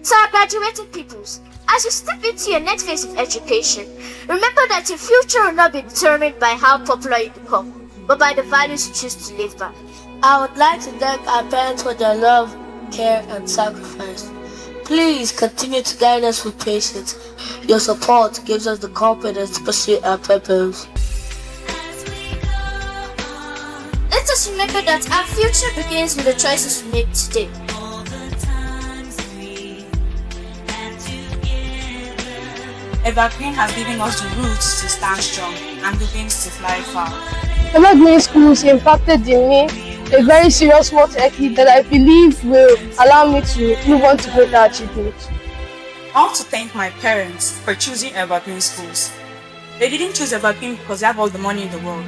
So our graduating pupils, as you step into your next phase of education, remember that your future will not be determined by how popular you become, but by the values you choose to live by. I would like to thank our parents for their love, care, and sacrifice. Please continue to guide us with patience. Your support gives us the confidence to pursue our purpose. Let us remember that our future begins with the choices we make today. Evergreen has given us the roots to stand strong and the wings to fly far. Evergreen Schools impacted in me a very serious work ethic that I believe will allow me to move on to greater achievements. I want to thank my parents for choosing Evergreen Schools. They didn't choose Evergreen because they have all the money in the world.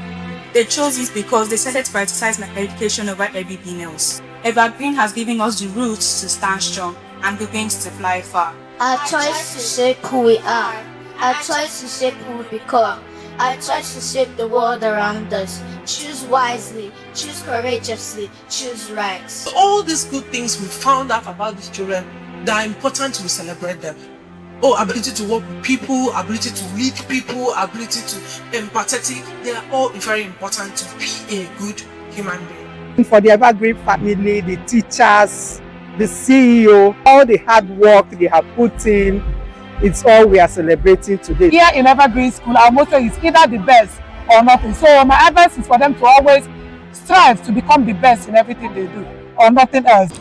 They chose it because they started to prioritize my education over everything else. Evergreen has given us the roots to stand strong and the wings to fly far. Our choice to shape who we are. Our choice to shape who we become. Our choice to shape the world around us. Choose wisely, choose courageously, choose right. All these good things we found out about these children, they are important, we celebrate them. Ability to work with people, ability to lead people, ability to be empathetic, they are all very important to be a good human being. For the Evergreen family, the teachers, the CEO, all the hard work they have put in, it's all we are celebrating today. Here in Evergreen School, our motto is either the best or nothing. So my advice is for them to always strive to become the best in everything they do, or nothing else.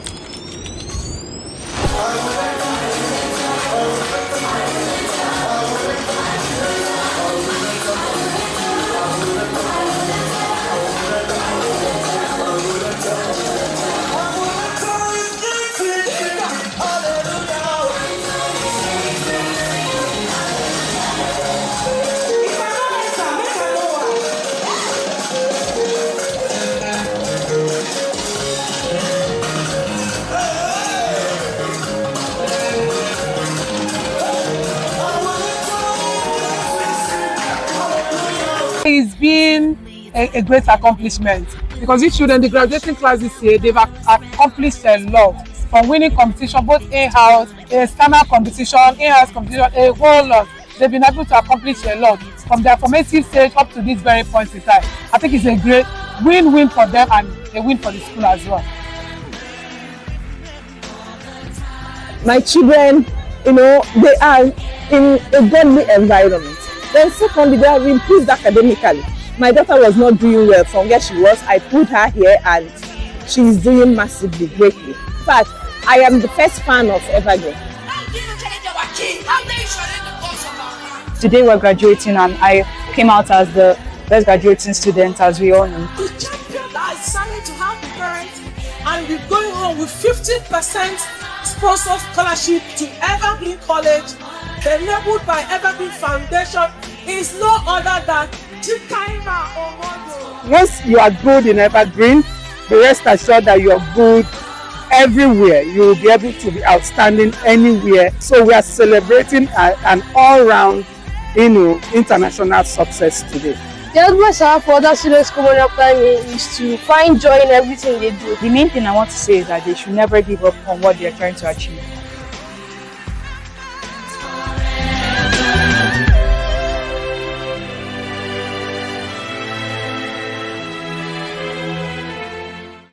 It's been a great accomplishment because these children, the graduating class this year, they've accomplished a lot, from winning competition, both in-house, external competition, in-house competition, a whole lot. They've been able to accomplish a lot from their formative stage up to this very point in time. I think it's a great win-win for them and a win for the school as well. My children, they are in a godly environment. Then secondly, they have improved academically. My daughter was not doing well from where she was. I put her here and she is doing massively, greatly. In fact, I am the first fan of Evergreen. Today we're graduating and I came out as the best graduating student, as we all know. The champion that is decided to have the parents and we're going home with 50% sponsor scholarship to Evergreen College, enabled by Evergreen Foundation, is no other than Sochikaima Ogbodo. Once you are good in Evergreen, the rest assured that you are good everywhere. You will be able to be outstanding anywhere. So we are celebrating an all-round, international success today. The advice I have for other students coming up time is to find joy in everything they do. The main thing I want to say is that they should never give up on what they're trying to achieve.